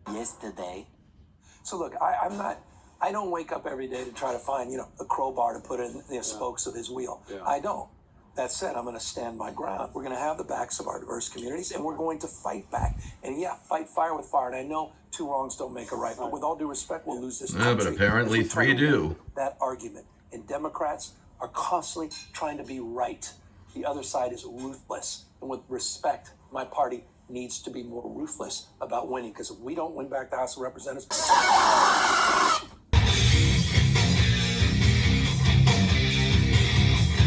yesterday. So look, I don't wake up every day to try to find, a crowbar to put in the spokes of his wheel. Yeah. I don't. That said, I'm going to stand my ground. We're going to have the backs of our diverse communities, and we're going to fight back. And fight fire with fire. And I know two wrongs don't make a right, but with all due respect, we'll lose this country. Yeah, but apparently three do. That argument. And Democrats are constantly trying to be right. The other side is ruthless. And with respect, my party needs to be more ruthless about winning, because if we don't win back the House of Representatives...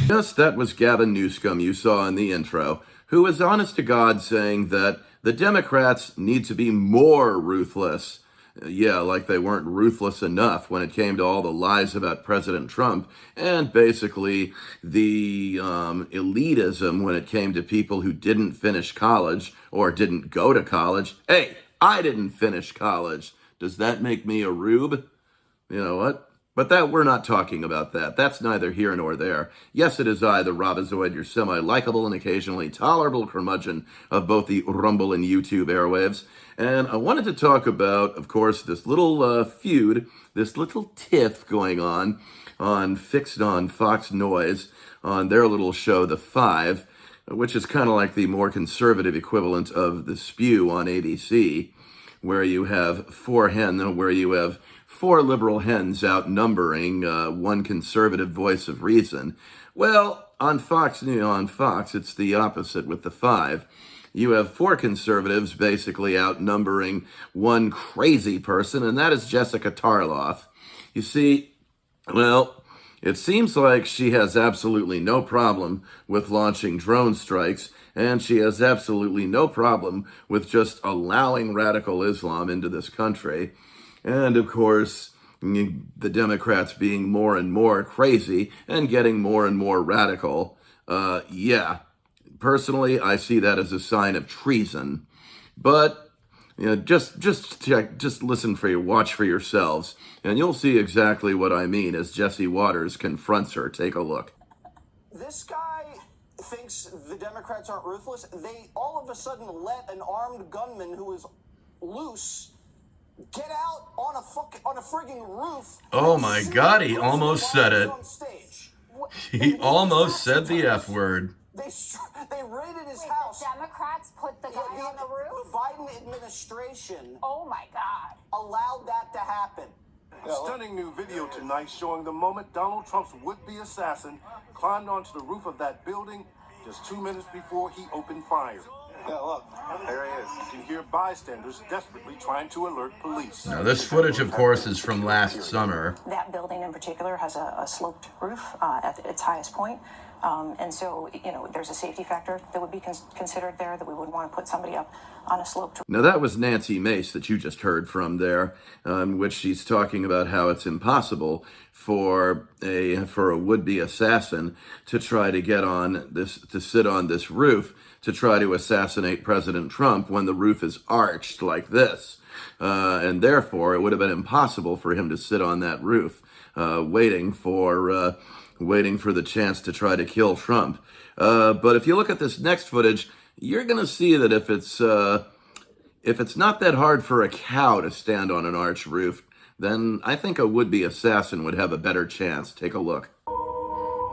Yes, that was Gavin Newsom you saw in the intro, who was honest to God saying that the Democrats need to be more ruthless. Yeah, like they weren't ruthless enough when it came to all the lies about President Trump, and basically the elitism when it came to people who didn't finish college or didn't go to college. Hey, I didn't finish college. Does that make me a rube? You know what? But we're not talking about that. That's neither here nor there. Yes, it is I, the Robozoid, your semi-likable and occasionally tolerable curmudgeon of both the Rumble and YouTube airwaves. And I wanted to talk about, of course, this little feud, this little tiff going on Fixed on Fox Noise on their little show, The Five, which is kind of like the more conservative equivalent of The Spew on ABC, where you have four liberal hens outnumbering one conservative voice of reason. Well, on Fox, it's the opposite with The Five. You have four conservatives basically outnumbering one crazy person, and that is Jessica Tarlov. You see, well, it seems like she has absolutely no problem with launching drone strikes, and she has absolutely no problem with just allowing radical Islam into this country. And, of course, the Democrats being more and more crazy and getting more and more radical. Personally, I see that as a sign of treason. But, just watch for yourselves, and you'll see exactly what I mean as Jesse Waters confronts her. Take a look. This guy thinks the Democrats aren't ruthless. They all of a sudden let an armed gunman who is loose get out on a frigging roof. Oh my God, he almost said it. He almost said the F word. They raided his house. The Democrats put the guy on the roof? The Biden administration, oh my God, allowed that to happen. Stunning new video tonight showing the moment Donald Trump's would-be assassin climbed onto the roof of that building just 2 minutes before he opened fire. Yeah, look, there he is. You can hear bystanders desperately trying to alert police. Now, this footage, of course, is from last summer. That building in particular has a sloped roof at its highest point. And so, there's a safety factor that would be considered there, that we would want to put somebody up on a slope. Now, that was Nancy Mace that you just heard from there, in which she's talking about how it's impossible for a would-be assassin to try to sit on this roof to try to assassinate President Trump when the roof is arched like this. And therefore, it would have been impossible for him to sit on that roof, waiting for the chance to try to kill Trump. But if you look at this next footage, you're going to see that if it's not that hard for a cow to stand on an arched roof, then I think a would-be assassin would have a better chance. Take a look.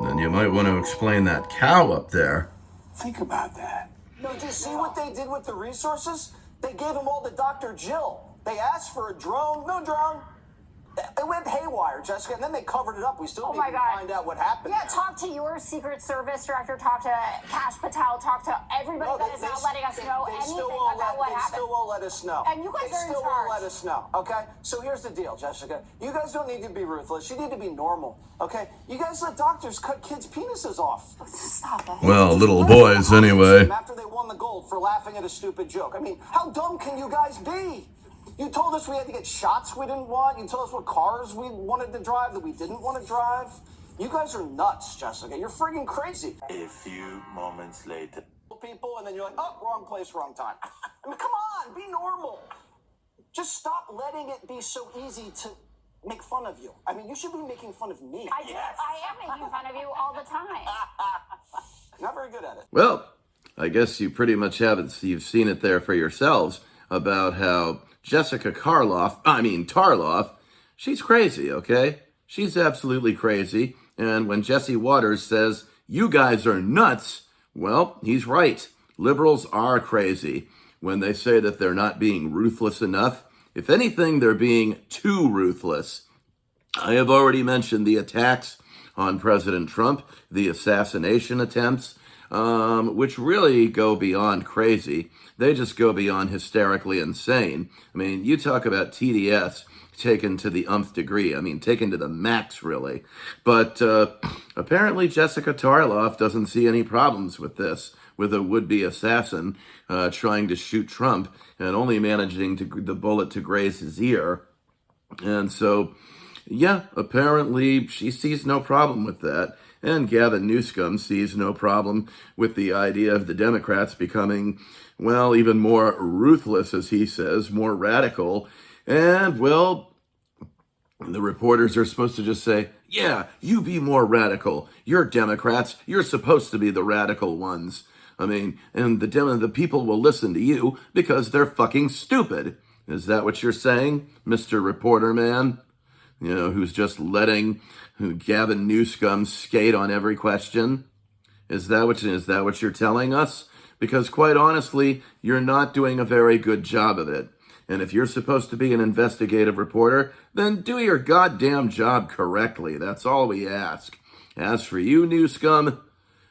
Then you might want to explain that cow up there. Think about that. No, do you see what they did with the resources? They gave them all to Dr. Jill. They asked for a drone, no drone. It went haywire, Jessica, and then they covered it up. We still need to find out what happened. Yeah, talk to your Secret Service director, talk to Kash Patel, talk to everybody that is not letting us know anything about what happened. They still won't let us know. And you guys are in charge. They still won't let us know, okay? So here's the deal, Jessica. You guys don't need to be ruthless. You need to be normal, okay? You guys let doctors cut kids' penises off. Stop it. Well, little boys, anyway. After they won the gold for laughing at a stupid joke. I mean, how dumb can you guys be? You told us we had to get shots we didn't want. You told us what cars we wanted to drive that we didn't want to drive. You guys are nuts, Jessica. You're friggin' crazy. A few moments later. People, and then you're like, oh, wrong place, wrong time. I mean, come on, be normal. Just stop letting it be so easy to make fun of you. I mean, you should be making fun of me. I am making fun of you all the time. Not very good at it. Well, I guess you pretty much you've seen it there for yourselves about how Jessica Tarlov, she's crazy, okay? She's absolutely crazy. And when Jesse Waters says, you guys are nuts, well, he's right. Liberals are crazy when they say that they're not being ruthless enough. If anything, they're being too ruthless. I have already mentioned the attacks on President Trump, the assassination attempts, which really go beyond crazy. They just go beyond hysterically insane. I mean, you talk about TDS taken to the nth degree. I mean, taken to the max, really. But apparently Jessica Tarlov doesn't see any problems with this, with a would-be assassin trying to shoot Trump and only managing the bullet to graze his ear. And so, yeah, apparently she sees no problem with that. And Gavin Newsom sees no problem with the idea of the Democrats becoming, well, even more ruthless, as he says, more radical. And, well, the reporters are supposed to just say, yeah, you be more radical. You're Democrats. You're supposed to be the radical ones. I mean, and the people will listen to you because they're fucking stupid. Is that what you're saying, Mr. Reporter Man? You know, who's just letting Gavin Newsom skate on every question? Is that what you're telling us? Because quite honestly, you're not doing a very good job of it. And if you're supposed to be an investigative reporter, then do your goddamn job correctly. That's all we ask. As for you, Newsom,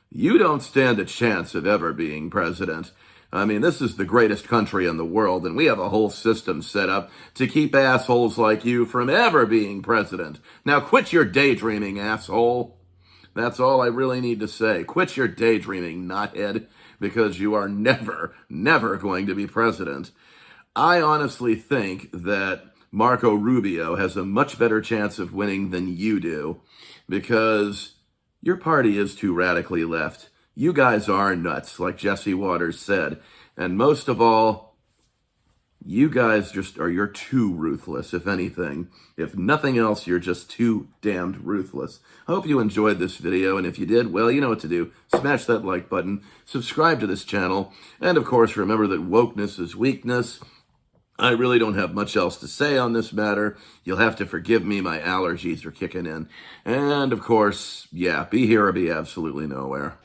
you don't stand a chance of ever being president. I mean, this is the greatest country in the world, and we have a whole system set up to keep assholes like you from ever being president. Now quit your daydreaming, asshole. That's all I really need to say. Quit your daydreaming, knothead, because you are never, never going to be president. I honestly think that Marco Rubio has a much better chance of winning than you do, because your party is too radically left. You guys are nuts, like Jesse Waters said. And most of all, you guys you're too ruthless, if anything. If nothing else, you're just too damned ruthless. I hope you enjoyed this video, and if you did, well, you know what to do. Smash that like button, subscribe to this channel, and of course, remember that wokeness is weakness. I really don't have much else to say on this matter. You'll have to forgive me, my allergies are kicking in. And of course, yeah, be here or be absolutely nowhere.